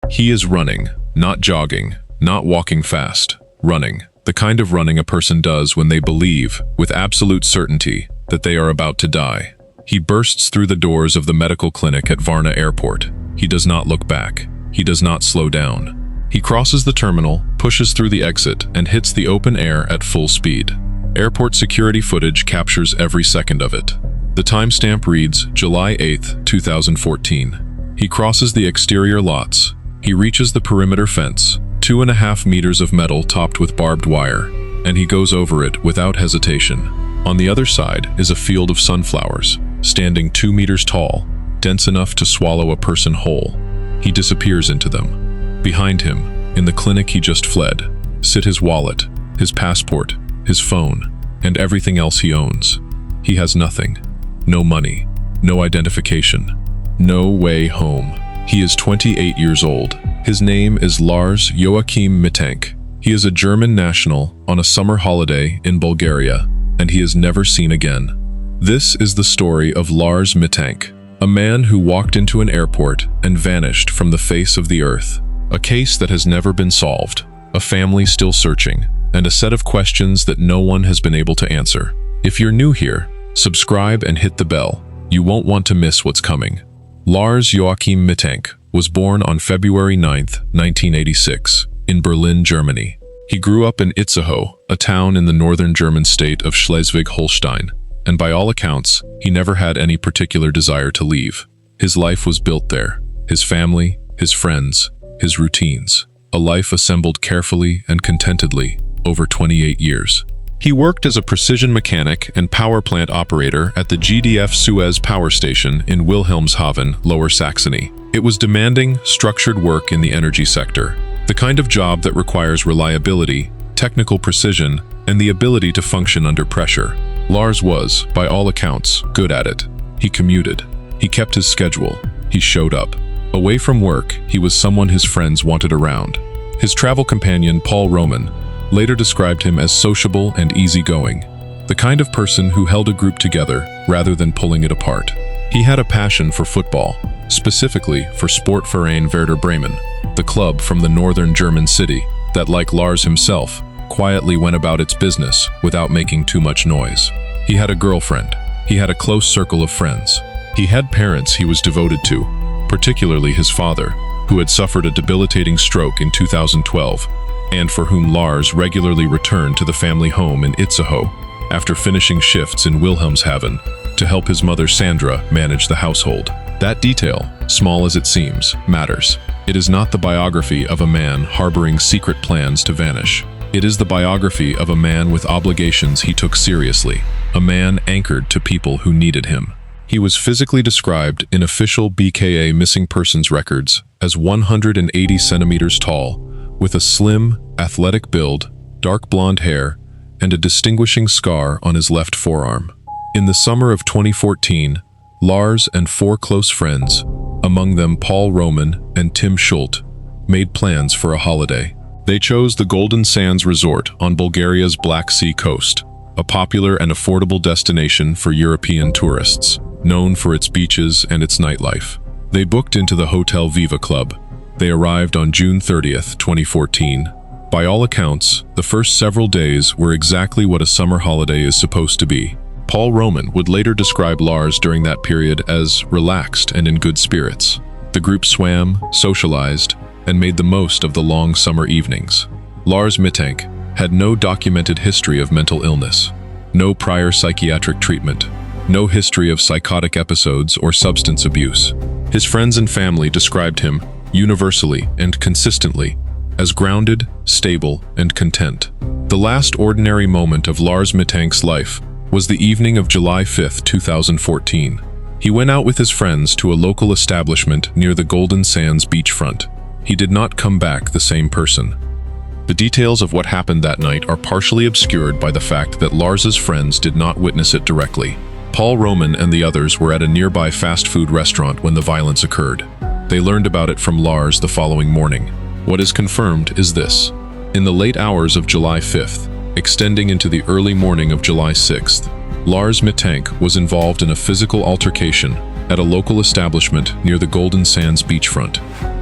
He is running, not jogging, not walking fast, running. The kind of running a person does when they believe, with absolute certainty, that they are about to die. He bursts through the doors of the medical clinic at Varna Airport. He does not look back. He does not slow down. He crosses the terminal, pushes through the exit, and hits the open air at full speed. Airport security footage captures every second of it. The timestamp reads July 8, 2014. He crosses the exterior lots. He reaches the perimeter fence, 2.5 meters of metal topped with barbed wire, and he goes over it without hesitation. On the other side is a field of sunflowers, standing 2 meters tall, dense enough to swallow a person whole. He disappears into them. Behind him, in the clinic he just fled, sit his wallet, his passport, his phone, and everything else he owns. He has nothing. No money, no identification, no way home. He is 28 years old. His name is Lars Mittank. He is a German national on a summer holiday in Bulgaria, and he is never seen again. This is the story of Lars Mittank, a man who walked into an airport and vanished from the face of the earth. A case that has never been solved, a family still searching, and a set of questions that no one has been able to answer. If you're new here, subscribe and hit the bell. You won't want to miss what's coming. Lars Mittank was born on February 9, 1986, in Berlin, Germany. He grew up in Itzehoe, a town in the northern German state of Schleswig-Holstein, and by all accounts, he never had any particular desire to leave. His life was built there, his family, his friends, his routines, a life assembled carefully and contentedly over 28 years. He worked as a precision mechanic and power plant operator at the GDF Suez power station in Wilhelmshaven, Lower Saxony. It was demanding, structured work in the energy sector, the kind of job that requires reliability, technical precision, and the ability to function under pressure. Lars was, by all accounts, good at it. He commuted. He kept his schedule. He showed up. Away from work, he was someone his friends wanted around. His travel companion, Paul Roman, later described him as sociable and easygoing, the kind of person who held a group together rather than pulling it apart. He had a passion for football, specifically for Sportverein Werder Bremen, the club from the northern German city that, like Lars himself, quietly went about its business without making too much noise. He had a girlfriend. He had a close circle of friends. He had parents he was devoted to, particularly his father, who had suffered a debilitating stroke in 2012, and for whom Lars regularly returned to the family home in Itzehoe after finishing shifts in Wilhelmshaven to help his mother Sandra manage the household. That detail, small as it seems, matters. It is not the biography of a man harboring secret plans to vanish. It is the biography of a man with obligations he took seriously, a man anchored to people who needed him. He was physically described in official BKA missing persons records as 180 centimeters tall, with a slim, athletic build, dark blonde hair, and a distinguishing scar on his left forearm. In the summer of 2014, Lars and 4 close friends, among them Paul Roman and Tim Schult, made plans for a holiday. They chose the Golden Sands Resort on Bulgaria's Black Sea coast, a popular and affordable destination for European tourists, known for its beaches and its nightlife. They booked into the Hotel Viva Club. They arrived on June 30th, 2014. By all accounts, the first several days were exactly what a summer holiday is supposed to be. Paul Roman would later describe Lars during that period as relaxed and in good spirits. The group swam, socialized, and made the most of the long summer evenings. Lars Mittank had no documented history of mental illness, no prior psychiatric treatment, no history of psychotic episodes or substance abuse. His friends and family described him, universally and consistently, as grounded, stable, and content. The last ordinary moment of Lars Mittank's life was the evening of July 5, 2014. He went out with his friends to a local establishment near the Golden Sands beachfront. He did not come back the same person. The details of what happened that night are partially obscured by the fact that Lars's friends did not witness it directly. Paul Roman and the others were at a nearby fast food restaurant when the violence occurred. They learned about it from Lars the following morning. What is confirmed is this. In the late hours of July 5th, extending into the early morning of July 6th, Lars Mittank was involved in a physical altercation at a local establishment near the Golden Sands beachfront.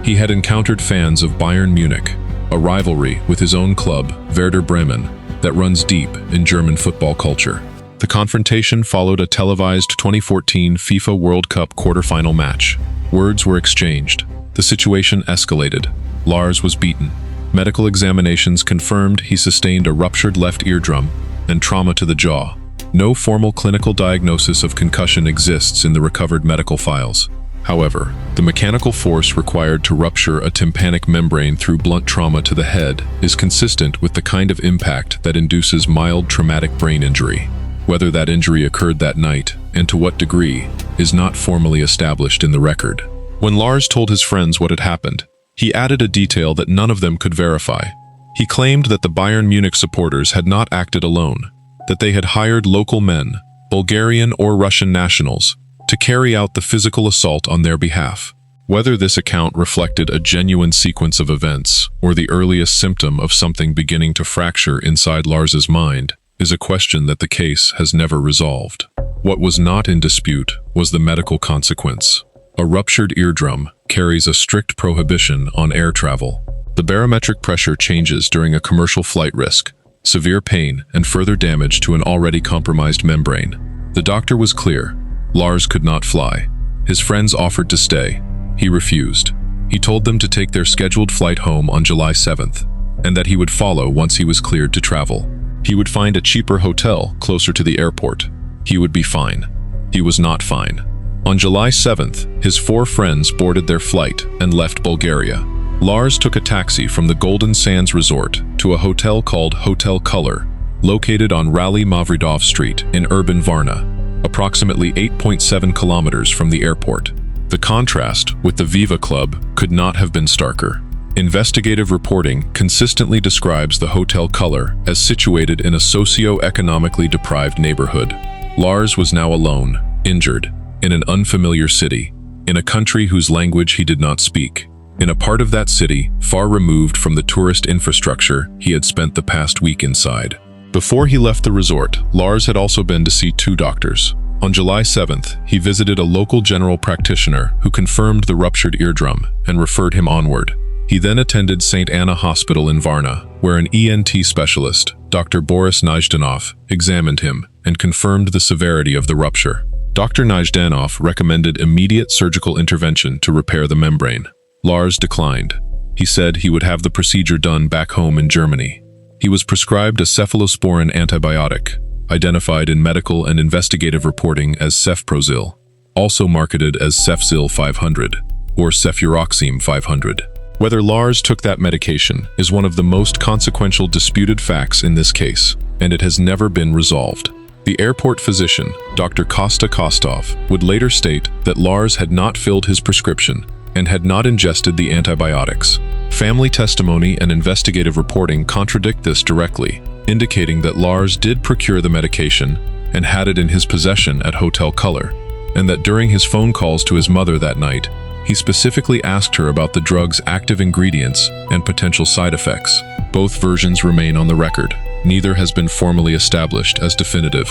He had encountered fans of Bayern Munich, a rivalry with his own club, Werder Bremen, that runs deep in German football culture. The confrontation followed a televised 2014 FIFA World Cup quarterfinal match. Words were exchanged. The situation escalated. Lars was beaten. Medical examinations confirmed he sustained a ruptured left eardrum and trauma to the jaw. No formal clinical diagnosis of concussion exists in the recovered medical files. However, the mechanical force required to rupture a tympanic membrane through blunt trauma to the head is consistent with the kind of impact that induces mild traumatic brain injury. Whether that injury occurred that night, and to what degree, is not formally established in the record. When Lars told his friends what had happened, he added a detail that none of them could verify. He claimed that the Bayern Munich supporters had not acted alone, that they had hired local men, Bulgarian or Russian nationals, to carry out the physical assault on their behalf. Whether this account reflected a genuine sequence of events or the earliest symptom of something beginning to fracture inside Lars's mind is a question that the case has never resolved. What was not in dispute was the medical consequence. A ruptured eardrum carries a strict prohibition on air travel. The barometric pressure changes during a commercial flight risk, severe pain, and further damage to an already compromised membrane. The doctor was clear. Lars could not fly. His friends offered to stay. He refused. He told them to take their scheduled flight home on July 7th, and that he would follow once he was cleared to travel. He would find a cheaper hotel closer to the airport. He would be fine. He was not fine. On July 7th, his 4 friends boarded their flight and left Bulgaria. Lars took a taxi from the Golden Sands Resort to a hotel called Hotel Color, located on Rally Mavridov Street in urban Varna, approximately 8.7 kilometers from the airport. The contrast with the Viva Club could not have been starker. Investigative reporting consistently describes the Hotel Color as situated in a socio-economically deprived neighborhood. Lars was now alone, injured, in an unfamiliar city, in a country whose language he did not speak, in a part of that city far removed from the tourist infrastructure he had spent the past week inside. Before he left the resort, Lars had also been to see 2 doctors. On July 7th, he visited a local general practitioner who confirmed the ruptured eardrum and referred him onward. He then attended St. Anna Hospital in Varna, where an ENT specialist, Dr. Boris Najdanov, examined him and confirmed the severity of the rupture. Dr. Najdanov recommended immediate surgical intervention to repair the membrane. Lars declined. He said he would have the procedure done back home in Germany. He was prescribed a cephalosporin antibiotic, identified in medical and investigative reporting as Cefprozil, also marketed as Cefzil 500 or Cefuroxime 500. Whether Lars took that medication is one of the most consequential disputed facts in this case, and it has never been resolved. The airport physician, Dr. Kosta Kostov, would later state that Lars had not filled his prescription and had not ingested the antibiotics. Family testimony and investigative reporting contradict this directly, indicating that Lars did procure the medication and had it in his possession at Hotel Color, and that during his phone calls to his mother that night, he specifically asked her about the drug's active ingredients and potential side effects. Both versions remain on the record. Neither has been formally established as definitive.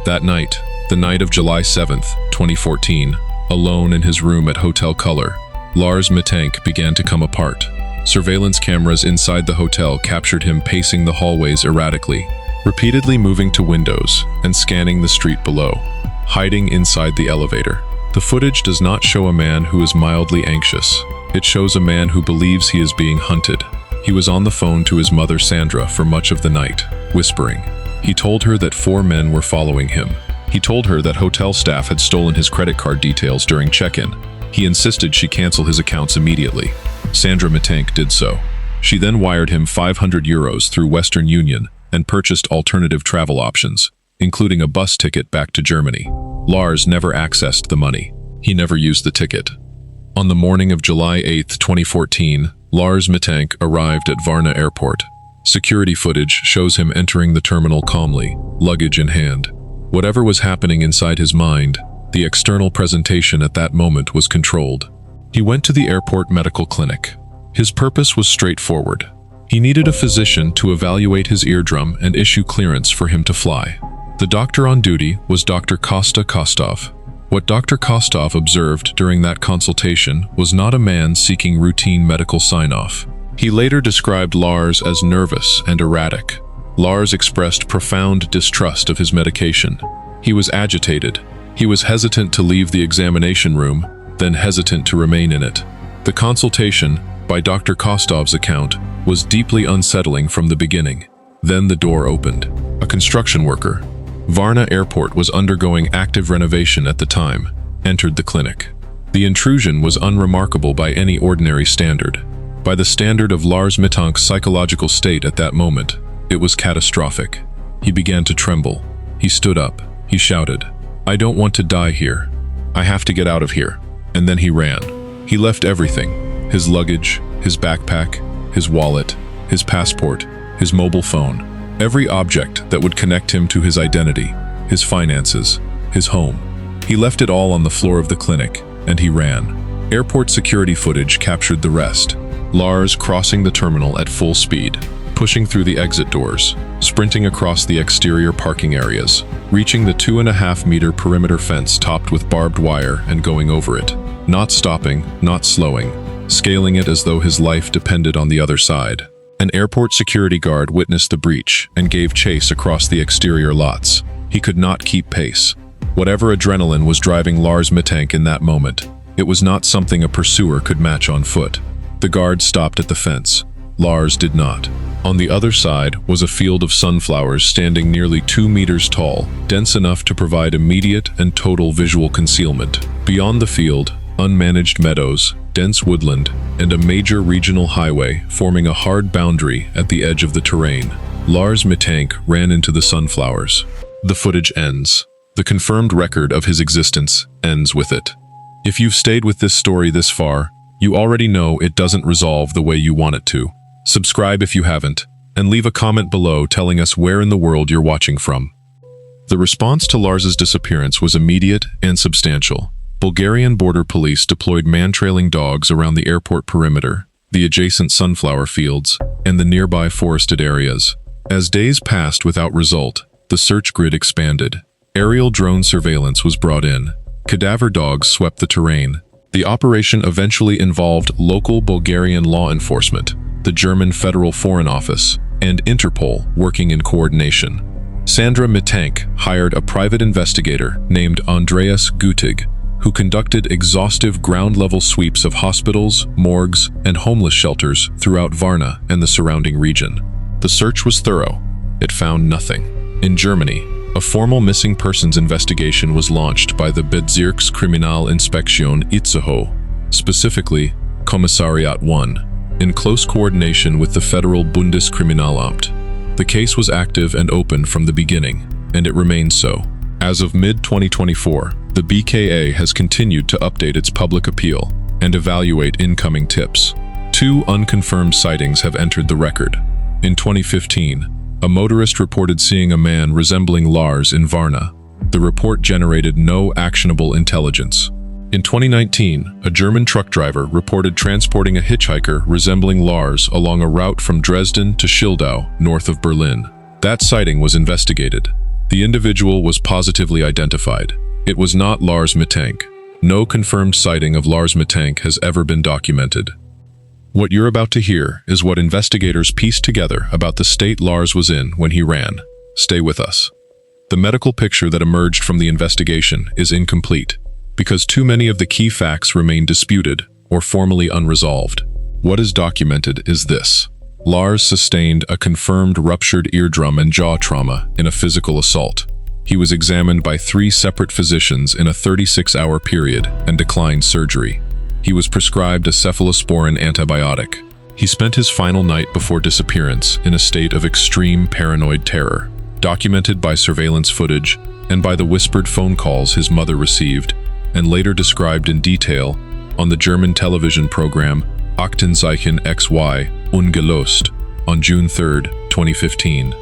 That night, the night of July 7th, 2014, alone in his room at Hotel Color, Lars Mittank began to come apart. Surveillance cameras inside the hotel captured him pacing the hallways erratically, repeatedly moving to windows and scanning the street below, hiding inside the elevator. The footage does not show a man who is mildly anxious. It shows a man who believes he is being hunted. He was on the phone to his mother Sandra for much of the night, whispering. He told her that 4 men were following him. He told her that hotel staff had stolen his credit card details during check-in. He insisted she cancel his accounts immediately. Sandra Mittank did so. She then wired him €500 through Western Union and purchased alternative travel options, including a bus ticket back to Germany. Lars never accessed the money. He never used the ticket. On the morning of July 8, 2014, Lars Mittank arrived at Varna Airport. Security footage shows him entering the terminal calmly, luggage in hand. Whatever was happening inside his mind, the external presentation at that moment was controlled. He went to the airport medical clinic. His purpose was straightforward. He needed a physician to evaluate his eardrum and issue clearance for him to fly. The doctor on duty was Dr. Kosta Kostov. What Dr. Kostov observed during that consultation was not a man seeking routine medical sign-off. He later described Lars as nervous and erratic. Lars expressed profound distrust of his medication. He was agitated. He was hesitant to leave the examination room, then hesitant to remain in it. The consultation, by Dr. Kostov's account, was deeply unsettling from the beginning. Then the door opened. A construction worker, Varna Airport was undergoing active renovation at the time, entered the clinic. The intrusion was unremarkable by any ordinary standard. By the standard of Lars Mittank's psychological state at that moment, it was catastrophic. He began to tremble. He stood up. He shouted, "I don't want to die here. I have to get out of here." And then he ran. He left everything: his luggage, his backpack, his wallet, his passport, his mobile phone, every object that would connect him to his identity, his finances, his home. He left it all on the floor of the clinic, and he ran. Airport security footage captured the rest. Lars crossing the terminal at full speed, pushing through the exit doors, sprinting across the exterior parking areas, reaching the 2.5-meter perimeter fence topped with barbed wire and going over it, not stopping, not slowing, scaling it as though his life depended on the other side. An airport security guard witnessed the breach and gave chase across the exterior lots. He could not keep pace. Whatever adrenaline was driving Lars Mittank in that moment, it was not something a pursuer could match on foot. The guard stopped at the fence. Lars did not. On the other side was a field of sunflowers standing nearly 2 meters tall, dense enough to provide immediate and total visual concealment. Beyond the field, unmanaged meadows, dense woodland, and a major regional highway forming a hard boundary at the edge of the terrain. Lars Mittank ran into the sunflowers. The footage ends. The confirmed record of his existence ends with it. If you've stayed with this story this far, you already know it doesn't resolve the way you want it to. Subscribe if you haven't, and leave a comment below telling us where in the world you're watching from. The response to Lars's disappearance was immediate and substantial. Bulgarian border police deployed man-trailing dogs around the airport perimeter, the adjacent sunflower fields, and the nearby forested areas. As days passed without result, the search grid expanded. Aerial drone surveillance was brought in. Cadaver dogs swept the terrain. The operation eventually involved local Bulgarian law enforcement, the German Federal Foreign Office, and Interpol working in coordination. Sandra Mittank hired a private investigator named Andreas Gutig, who conducted exhaustive ground-level sweeps of hospitals, morgues, and homeless shelters throughout Varna and the surrounding region. The search was thorough. It found nothing. In Germany, a formal missing persons investigation was launched by the Bezirkskriminalinspektion Itzehoe, specifically Kommissariat 1, in close coordination with the Federal Bundeskriminalamt. The case was active and open from the beginning, and it remains so. As of mid-2024, the BKA has continued to update its public appeal and evaluate incoming tips. 2 unconfirmed sightings have entered the record. In 2015, a motorist reported seeing a man resembling Lars in Varna. The report generated no actionable intelligence. In 2019, a German truck driver reported transporting a hitchhiker resembling Lars along a route from Dresden to Schildau, north of Berlin. That sighting was investigated. The individual was positively identified. It was not Lars Mittank. No confirmed sighting of Lars Mittank has ever been documented. What you're about to hear is what investigators pieced together about the state Lars was in when he ran. Stay with us. The medical picture that emerged from the investigation is incomplete, because too many of the key facts remain disputed or formally unresolved. What is documented is this: Lars sustained a confirmed ruptured eardrum and jaw trauma in a physical assault. He was examined by 3 separate physicians in a 36-hour period and declined surgery. He was prescribed a cephalosporin antibiotic. He spent his final night before disappearance in a state of extreme paranoid terror, documented by surveillance footage and by the whispered phone calls his mother received, and later described in detail on the German television program Aktenzeichen XY Ungelöst on June 3, 2015,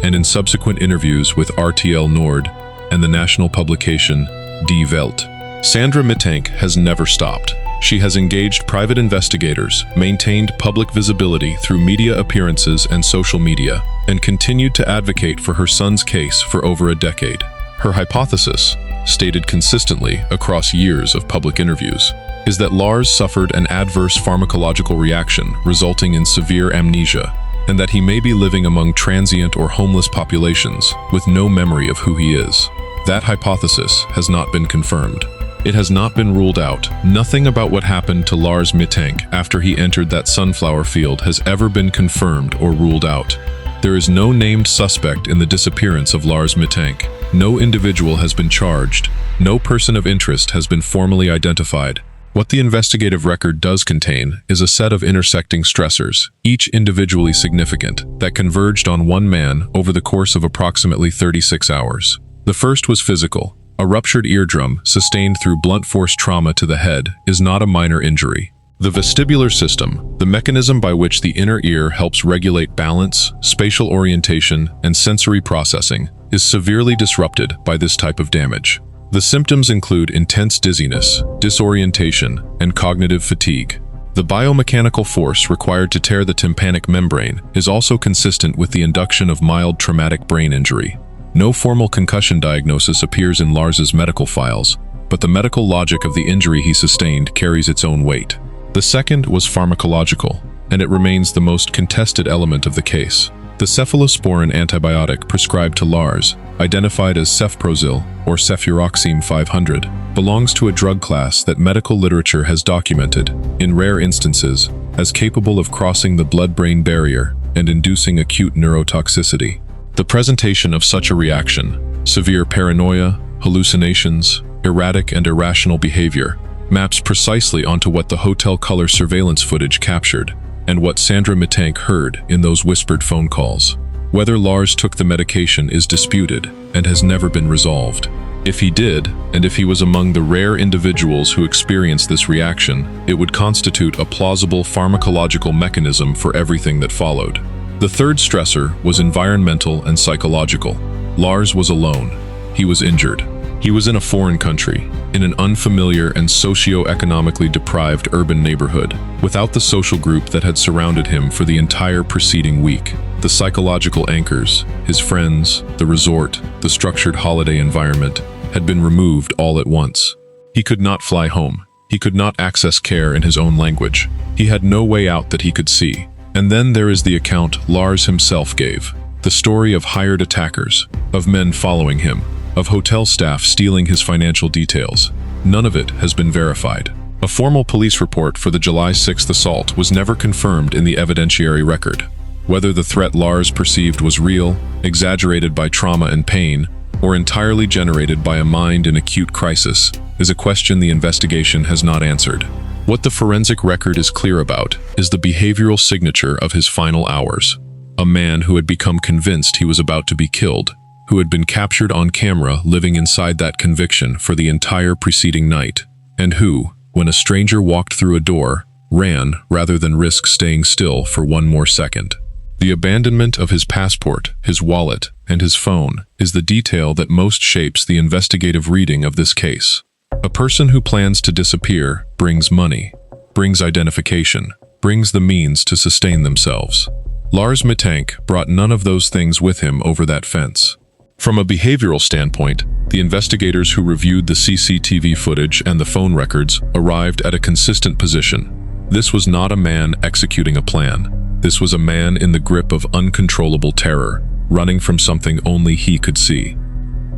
and in subsequent interviews with RTL Nord and the national publication Die Welt. Sandra Mittank has never stopped. She has engaged private investigators, maintained public visibility through media appearances and social media, and continued to advocate for her son's case for over a decade. Her hypothesis, stated consistently across years of public interviews, is that Lars suffered an adverse pharmacological reaction resulting in severe amnesia, and that he may be living among transient or homeless populations with no memory of who he is. That hypothesis has not been confirmed. It has not been ruled out. Nothing about what happened to Lars Mittank after he entered that sunflower field has ever been confirmed or ruled out. There is no named suspect in the disappearance of Lars Mittank. No individual has been charged. No person of interest has been formally identified. What the investigative record does contain is a set of intersecting stressors, each individually significant, that converged on one man over the course of approximately 36 hours. The first was physical. A ruptured eardrum, sustained through blunt force trauma to the head, is not a minor injury. The vestibular system, the mechanism by which the inner ear helps regulate balance, spatial orientation, and sensory processing, is severely disrupted by this type of damage. The symptoms include intense dizziness, disorientation, and cognitive fatigue. The biomechanical force required to tear the tympanic membrane is also consistent with the induction of mild traumatic brain injury. No formal concussion diagnosis appears in Lars's medical files, but the medical logic of the injury he sustained carries its own weight. The second was pharmacological, and it remains the most contested element of the case. The cephalosporin antibiotic prescribed to Lars, identified as cefprozil or cefuroxime 500, belongs to a drug class that medical literature has documented, in rare instances, as capable of crossing the blood-brain barrier and inducing acute neurotoxicity. The presentation of such a reaction, severe paranoia, hallucinations, erratic and irrational behavior, maps precisely onto what the hotel color surveillance footage captured and what Sandra Mittank heard in those whispered phone calls. Whether Lars took the medication is disputed and has never been resolved. If he did, and if he was among the rare individuals who experienced this reaction, it would constitute a plausible pharmacological mechanism for everything that followed. The third stressor was environmental and psychological. Lars was alone. He was injured. He was in a foreign country, in an unfamiliar and socio-economically deprived urban neighborhood, without the social group that had surrounded him for the entire preceding week. The psychological anchors, his friends, the resort, the structured holiday environment, had been removed all at once. He could not fly home. He could not access care in his own language. He had no way out that he could see. And then there is the account Lars himself gave, the story of hired attackers, of men following him, of hotel staff stealing his financial details. None of it has been verified. A formal police report for the July 6th assault was never confirmed in the evidentiary record. Whether the threat Lars perceived was real, exaggerated by trauma and pain, or entirely generated by a mind in acute crisis, is a question the investigation has not answered. What the forensic record is clear about is the behavioral signature of his final hours. A man who had become convinced he was about to be killed, who had been captured on camera living inside that conviction for the entire preceding night, and who, when a stranger walked through a door, ran rather than risk staying still for one more second. The abandonment of his passport, his wallet, and his phone is the detail that most shapes the investigative reading of this case. A person who plans to disappear brings money, brings identification, brings the means to sustain themselves. Lars Mittank brought none of those things with him over that fence. From a behavioral standpoint, the investigators who reviewed the CCTV footage and the phone records arrived at a consistent position. This was not a man executing a plan. This was a man in the grip of uncontrollable terror, running from something only he could see.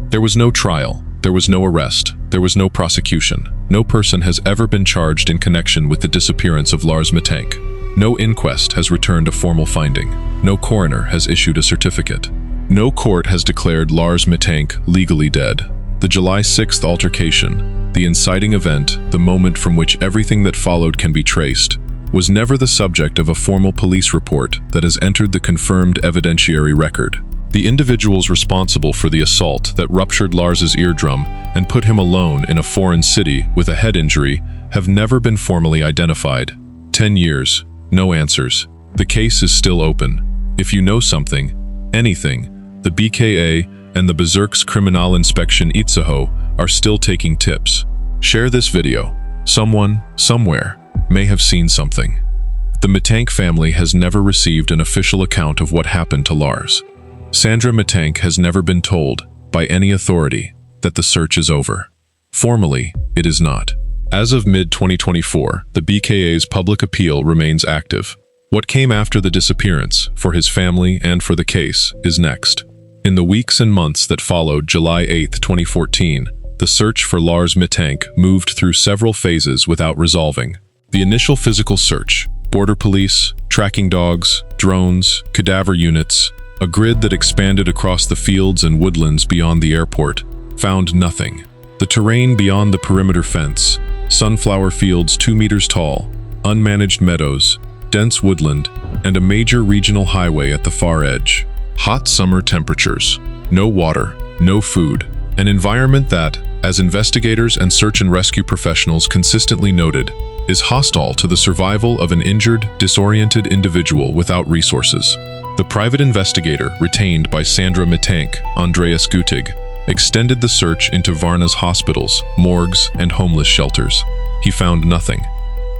There was no trial. There was no arrest. There was no prosecution. No person has ever been charged in connection with the disappearance of Lars Mittank. No inquest has returned a formal finding. No coroner has issued a certificate. No court has declared Lars Mittank legally dead. The July 6th altercation, the inciting event, the moment from which everything that followed can be traced, was never the subject of a formal police report that has entered the confirmed evidentiary record. The individuals responsible for the assault that ruptured Lars's eardrum and put him alone in a foreign city with a head injury have never been formally identified. 10 years, no answers. The case is still open. If you know something, anything, the BKA and the Bezirkskriminalinspection Itzehoe are still taking tips. Share this video. Someone, somewhere, may have seen something. The Mittank family has never received an official account of what happened to Lars. Sandra Mittank has never been told, by any authority, that the search is over. Formally, it is not. As of mid-2024, the BKA's public appeal remains active. What came after the disappearance, for his family and for the case, is next. In the weeks and months that followed July 8, 2014, the search for Lars Mittank moved through several phases without resolving. The initial physical search, border police, tracking dogs, drones, cadaver units, a grid that expanded across the fields and woodlands beyond the airport, found nothing. The terrain beyond the perimeter fence, sunflower fields 2 meters tall, unmanaged meadows, dense woodland, and a major regional highway at the far edge. Hot summer temperatures, no water, no food, an environment that, as investigators and search and rescue professionals consistently noted, is hostile to the survival of an injured, disoriented individual without resources. The private investigator retained by Sandra Mittank, Andreas Gutig, extended the search into Varna's hospitals, morgues, and homeless shelters. He found nothing.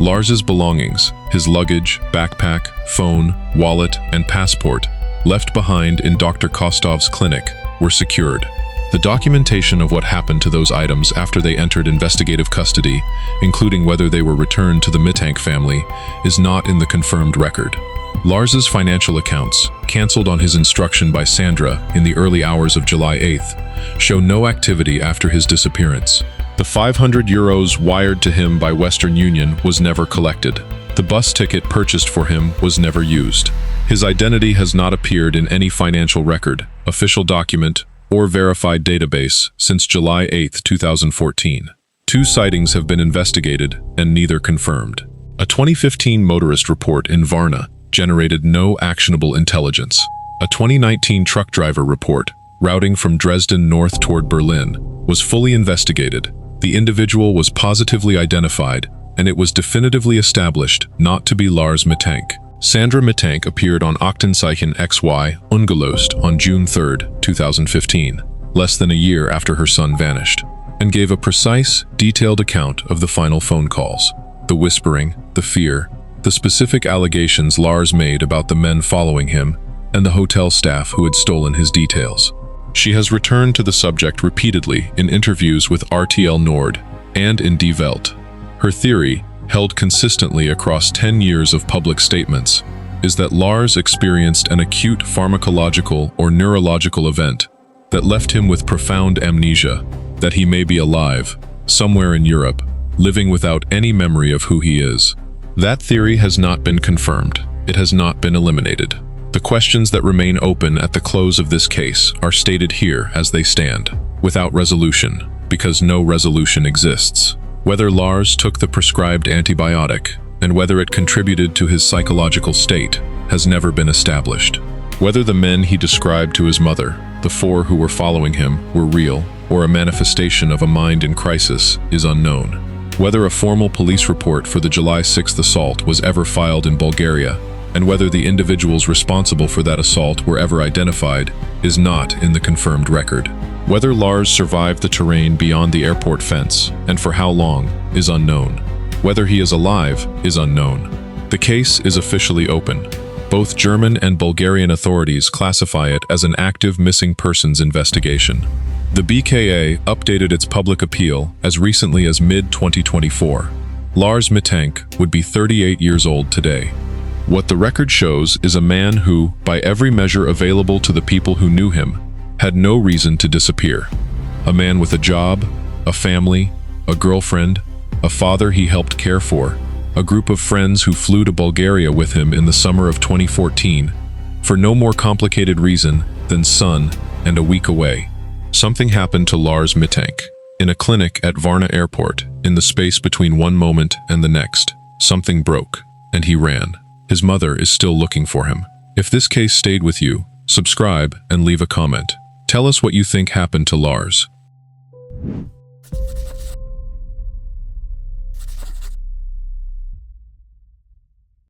Lars's belongings, his luggage, backpack, phone, wallet, and passport, left behind in Dr. Kostov's clinic, were secured. The documentation of what happened to those items after they entered investigative custody, including whether they were returned to the Mittank family, is not in the confirmed record. Lars's financial accounts, cancelled on his instruction by Sandra in the early hours of July 8th, show no activity after his disappearance. The €500 wired to him by Western Union was never collected. The bus ticket purchased for him was never used. His identity has not appeared in any financial record, official document, or verified database since July 8, 2014. 2 sightings have been investigated and neither confirmed. A 2015 motorist report in Varna generated no actionable intelligence. A 2019 truck driver report, routing from Dresden north toward Berlin, was fully investigated. The individual was positively identified, and it was definitively established not to be Lars Mittank. Sandra Mittank appeared on Aktenzeichen XY Ungelöst on June 3, 2015, less than a year after her son vanished, and gave a precise, detailed account of the final phone calls, the whispering, the fear, the specific allegations Lars made about the men following him, and the hotel staff who had stolen his details. She has returned to the subject repeatedly in interviews with RTL Nord and in Die Welt. Her theory, held consistently across 10 years of public statements, is that Lars experienced an acute pharmacological or neurological event that left him with profound amnesia, that he may be alive, somewhere in Europe, living without any memory of who he is. That theory has not been confirmed. It has not been eliminated. The questions that remain open at the close of this case are stated here as they stand, without resolution, because no resolution exists. Whether Lars took the prescribed antibiotic, and whether it contributed to his psychological state, has never been established. Whether the men he described to his mother, the 4 who were following him, were real, or a manifestation of a mind in crisis, is unknown. Whether a formal police report for the July 6th assault was ever filed in Bulgaria, and whether the individuals responsible for that assault were ever identified, is not in the confirmed record. Whether Lars survived the terrain beyond the airport fence, and for how long, is unknown. Whether he is alive is unknown. The case is officially open. Both German and Bulgarian authorities classify it as an active missing persons investigation. The BKA updated its public appeal as recently as mid-2024. Lars Mittank would be 38 years old today. What the record shows is a man who, by every measure available to the people who knew him, had no reason to disappear. A man with a job, a family, a girlfriend, a father he helped care for, a group of friends who flew to Bulgaria with him in the summer of 2014, for no more complicated reason than sun and a week away. Something happened to Lars Mittank. In a clinic at Varna Airport, in the space between one moment and the next, something broke, and he ran. His mother is still looking for him. If this case stayed with you, subscribe and leave a comment. Tell us what you think happened to Lars.